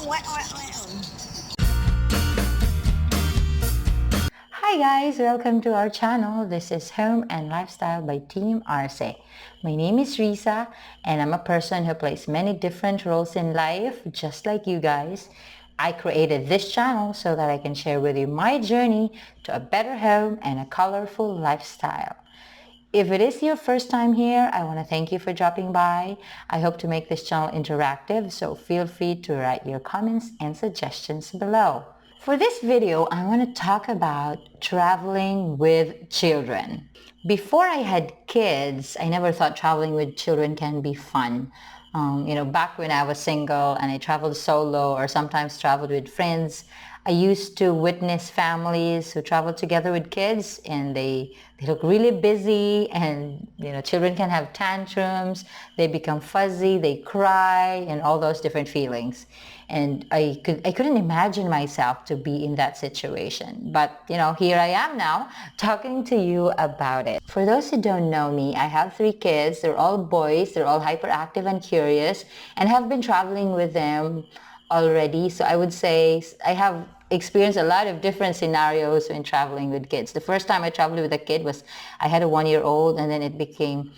Hi guys, welcome to our channel. This is Home and Lifestyle by Team RC. My name is Risa and I'm a person who plays many different roles in life just like you guys. I created this channel so that I can share with you my journey to a better home and a colorful lifestyle. If it is your first time here, I want to thank you for dropping by. I hope to make this channel interactive, so feel free to write your comments and suggestions below. For this video, I want to talk about traveling with children. Before I had kids, I never thought traveling with children can be fun. Back when I was single and I traveled solo or sometimes traveled with friends, I used to witness families who travel together with kids and they look really busy, and children can have tantrums, they become fuzzy, they cry, and all those different feelings. And I couldn't imagine myself to be in that situation. But here I am now talking to you about it. For those who don't know me, I have 3 kids. They're all boys, they're all hyperactive and curious, and have been traveling with them already. So I would say I have experienced a lot of different scenarios when traveling with kids. The first time I traveled with a kid was I had a 1-year-old, and then it became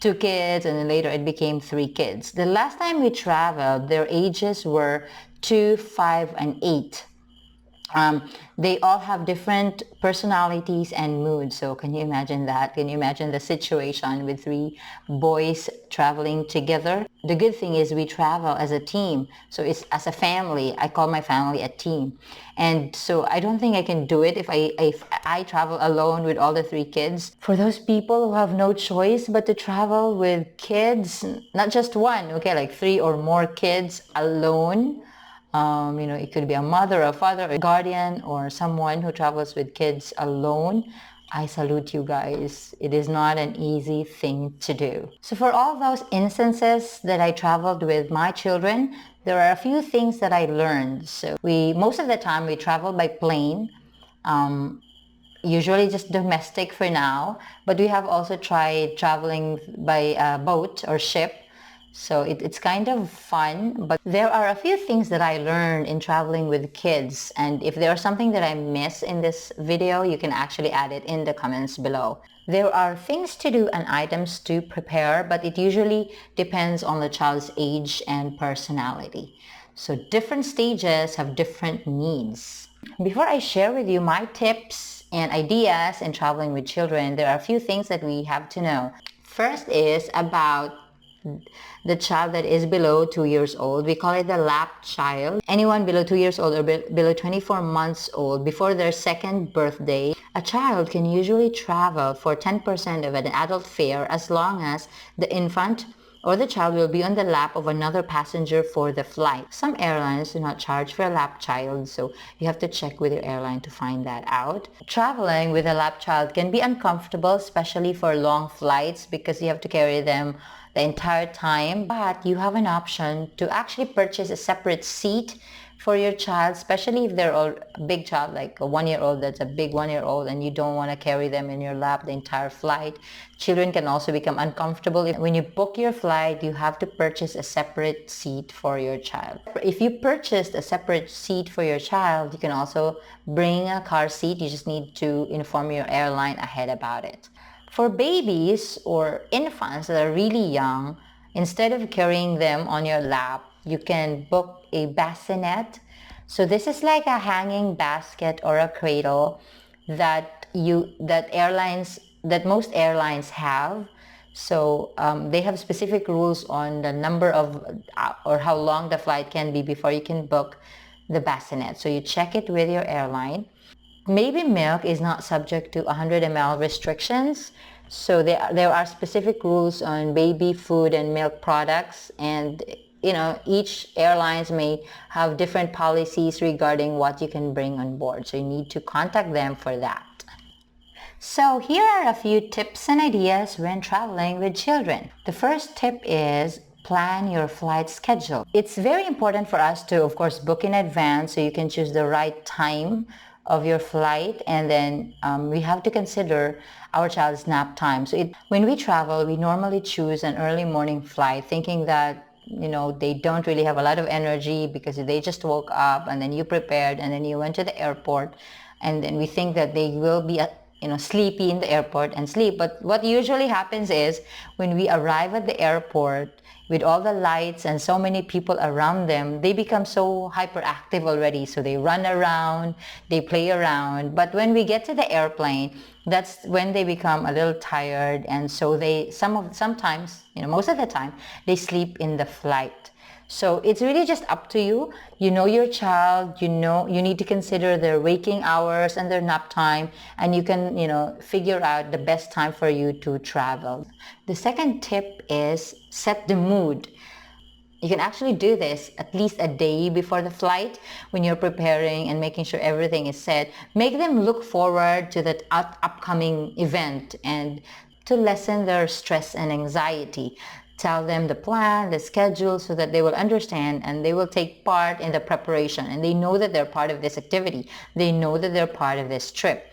2 kids, and then later it became 3 kids. The last time we traveled, their ages were 2, 5, and 8. They all have different personalities and moods. So can you imagine that? Can you imagine the situation with 3 boys traveling together? The good thing is we travel as a team. So it's as a family. I call my family a team. And so I don't think I can do it if I travel alone with all the 3 kids. For those people who have no choice but to travel with kids, not just one, okay, like 3 or more kids alone. It could be a mother, a father, a guardian, or someone who travels with kids alone. I salute you guys. It is not an easy thing to do. So for all those instances that I traveled with my children, there are a few things that I learned. So most of the time we travel by plane, usually just domestic for now, but we have also tried traveling by boat or ship. So it's kind of fun, but there are a few things that I learned in traveling with kids. And if there's something that I miss in this video, you can actually add it in the comments below. There are things to do and items to prepare, but it usually depends on the child's age and personality. So different stages have different needs. Before I share with you my tips and ideas in traveling with children, there are a few things that we have to know. First is about the child that is below 2 years old. We call it the lap child. Anyone below 2 years old or below 24 months old before their 2nd birthday, a child can usually travel for 10% of an adult fare as long as the infant or the child will be on the lap of another passenger for the flight. Some airlines do not charge for a lap child, so you have to check with your airline to find that out. Traveling with a lap child can be uncomfortable, especially for long flights, because you have to carry them the entire time, but you have an option to actually purchase a separate seat for your child, especially if they're a big child, like a 1-year-old. That's a big 1-year-old, and you don't want to carry them in your lap the entire flight. Children can also become uncomfortable. When you book your flight, you have to purchase a separate seat for your child. If you purchased a separate seat for your child, you can also bring a car seat. You just need to inform your airline ahead about it. For babies or infants that are really young, instead of carrying them on your lap, you can book a bassinet. So this is like a hanging basket or a cradle that most airlines have. So they have specific rules on the number of or how long the flight can be before you can book the bassinet. So you check it with your airline. Baby milk is not subject to 100 ml restrictions. So there are specific rules on baby food and milk products, and each airlines may have different policies regarding what you can bring on board. So you need to contact them for that. So here are a few tips and ideas when traveling with children. The first tip is plan your flight schedule. It's very important for us to, of course, book in advance so you can choose the right time of your flight, and then we have to consider our child's nap time. So when we travel, we normally choose an early morning flight thinking that they don't really have a lot of energy because they just woke up, and then you prepared, and then you went to the airport, and then we think that they will be sleepy in the airport and sleep. But what usually happens is when we arrive at the airport with all the lights and so many people around them, they become so hyperactive already. So they run around, they play around. But when we get to the airplane, that's when they become a little tired, and so sometimes, most of the time, they sleep in the flight. So it's really just up to you. You know your child, you need to consider their waking hours and their nap time, and you can, figure out the best time for you to travel. The second tip is set the mood. You can actually do this at least a day before the flight when you're preparing and making sure everything is set. Make them look forward to that upcoming event and to lessen their stress and anxiety. Tell them the plan, the schedule, so that they will understand and they will take part in the preparation, and they know that they're part of this activity. They know that they're part of this trip.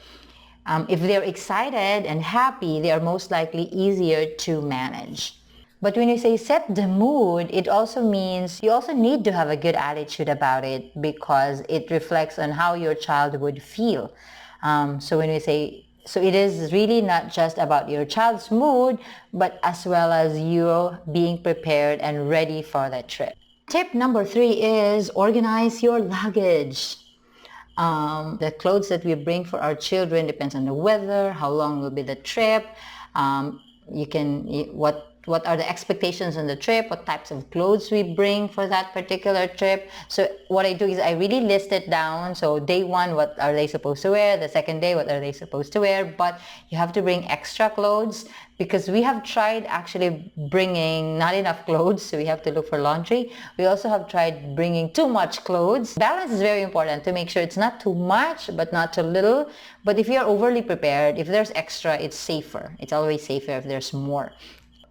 If they're excited and happy, they are most likely easier to manage. But when you say set the mood, it also means you also need to have a good attitude about it, because it reflects on how your child would feel. So when we say, so it is really not just about your child's mood, but as well as you being prepared and ready for that trip. Tip number 3 is organize your luggage. The clothes that we bring for our children depends on the weather, how long will be the trip. What are the expectations on the trip, what types of clothes we bring for that particular trip. So what I do is I really list it down. So day 1, what are they supposed to wear? The second day, what are they supposed to wear? But you have to bring extra clothes, because we have tried actually bringing not enough clothes, so we have to look for laundry. We also have tried bringing too much clothes. Balance is very important to make sure it's not too much but not too little. But if you're overly prepared, if there's extra, it's safer. It's always safer if there's more.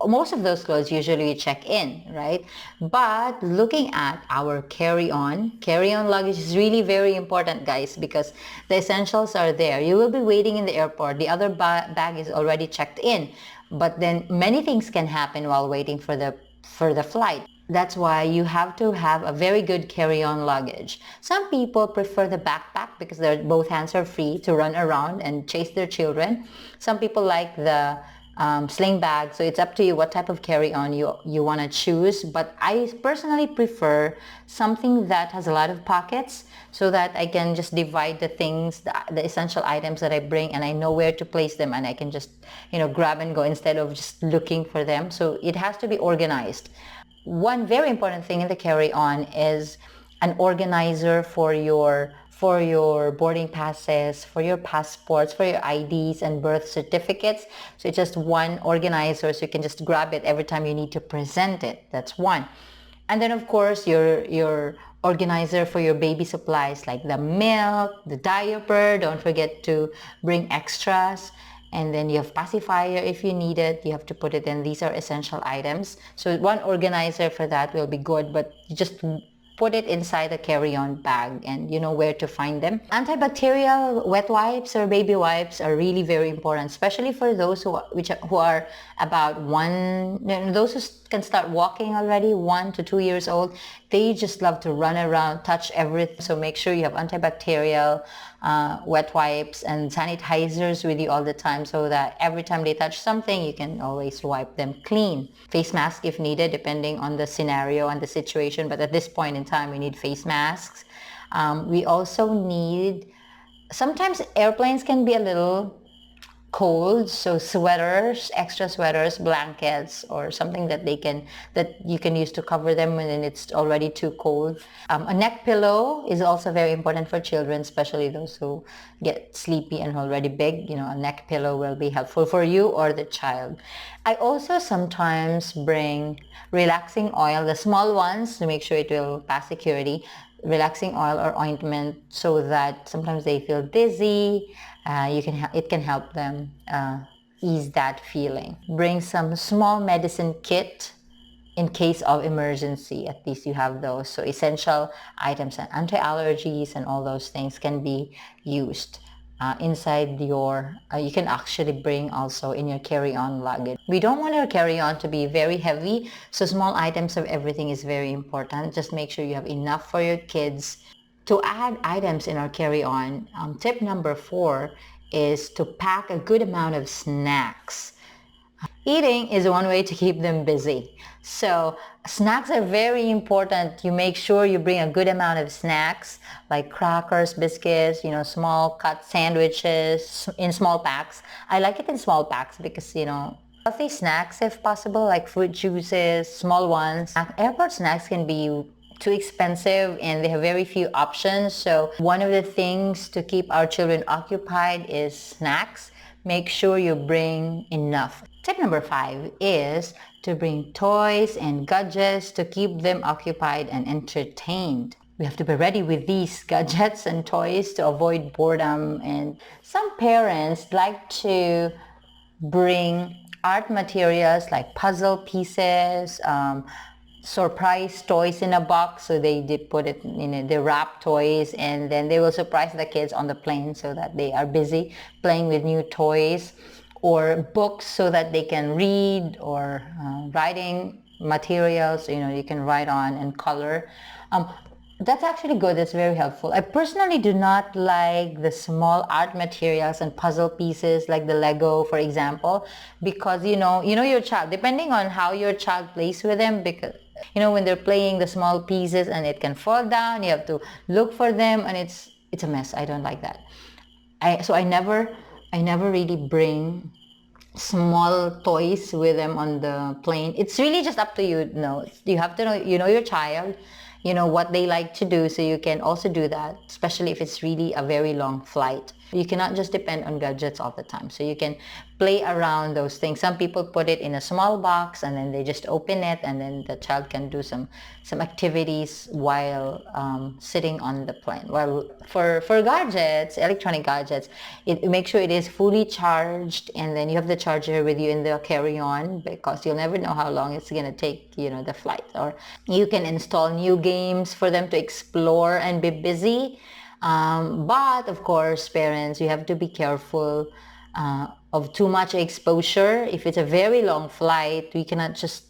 Most of those clothes usually we check in, right? But looking at our carry-on luggage is really very important, guys, because the essentials are there. You will be waiting in the airport. The other bag is already checked in, but then many things can happen while waiting for the flight. That's why you have to have a very good carry-on luggage. Some people prefer the backpack because both hands are free to run around and chase their children. Some people like the sling bag, so it's up to you what type of carry-on you want to choose. But I personally prefer something that has a lot of pockets, so that I can just divide the things, the essential items that I bring, and I know where to place them, and I can just grab and go instead of just looking for them. So it has to be organized. One very important thing in the carry-on is an organizer for your boarding passes, for your passports, for your IDs and birth certificates. So it's just one organizer, so you can just grab it every time you need to present it. That's one. And then of course your organizer for your baby supplies, like the milk, the diaper. Don't forget to bring extras. And then you have pacifier if you need it. You have to put it in. These are essential items. So one organizer for that will be good, but you just put it inside the carry-on bag, and you know where to find them. Antibacterial wet wipes or baby wipes are really very important, especially for those who are about those who can start walking already, 1 to 2 years old. They just love to run around, touch everything. So make sure you have antibacterial wet wipes and sanitizers with you all the time, so that every time they touch something, you can always wipe them clean. Face mask if needed, depending on the scenario and the situation, but at this point in time, we need face masks. We also need, sometimes airplanes can be a little cold, so sweaters, extra sweaters, blankets, or something that you can use to cover them when it's already too cold. A neck pillow is also very important for children, especially those who get sleepy and already big. A neck pillow will be helpful for you or the child. I also sometimes bring relaxing oil, the small ones, to make sure it will pass security. Relaxing oil or ointment, so that sometimes they feel dizzy. It can help them ease that feeling. Bring some small medicine kit in case of emergency. At least you have those. So essential items and anti-allergies and all those things can be used. inside your, you can actually bring also in your carry-on luggage. We don't want our carry-on to be very heavy, so small items of everything is very important. Just make sure you have enough for your kids. To add items in our carry-on, tip number 4 is to pack a good amount of snacks. Eating is one way to keep them busy. So snacks are very important. You make sure you bring a good amount of snacks like crackers, biscuits, small cut sandwiches in small packs. I like it in small packs because, healthy snacks if possible, like fruit juices, small ones. Airport snacks can be too expensive and they have very few options. So one of the things to keep our children occupied is snacks. Make sure you bring enough. Tip number 5 is to bring toys and gadgets to keep them occupied and entertained. We have to be ready with these gadgets and toys to avoid boredom. And some parents like to bring art materials like puzzle pieces, surprise toys in a box. So they put it in they wrap toys and then they will surprise the kids on the plane so that they are busy playing with new toys, or books so that they can read, or writing materials, you can write on and color. That's actually good. That's very helpful. I personally do not like the small art materials and puzzle pieces like the Lego, for example, because your child, depending on how your child plays with them, because when they're playing the small pieces and it can fall down, you have to look for them and it's a mess. I don't like that. I never really bring small toys with them on the plane. It's really just up to you. You have to know your child, what they like to do, so you can also do that, especially if it's really a very long flight. You cannot just depend on gadgets all the time, so you can play around those things. Some people put it in a small box and then they just open it and then the child can do some activities while sitting on the plane. Well, for gadgets, electronic gadgets, make sure it is fully charged, and then you have the charger with you in the carry-on, because you'll never know how long it's gonna take the flight. Or you can install new games for them to explore and be busy. But of course, parents, you have to be careful of too much exposure. If it's a very long flight, we cannot just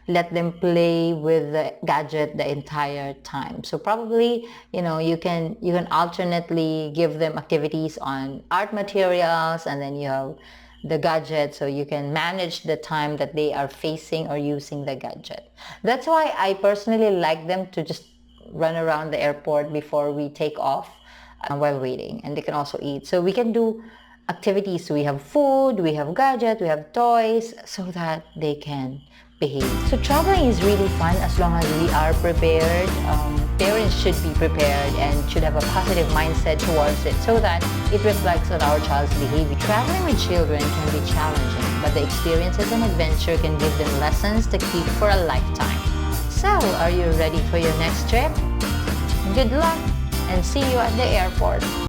let them play with the gadget the entire time. So probably, you can alternately give them activities on art materials, and then you have the gadget, so you can manage the time that they are facing or using the gadget. That's why I personally like them to just run around the airport before we take off while waiting, and they can also eat. So we can do activities. We have food, we have gadget, we have toys, so that they can behave. So traveling is really fun as long as we are prepared. Parents should be prepared and should have a positive mindset towards it so that it reflects on our child's behavior. Traveling with children can be challenging, but the experiences and adventure can give them lessons to keep for a lifetime. So, are you ready for your next trip? Good luck and see you at the airport.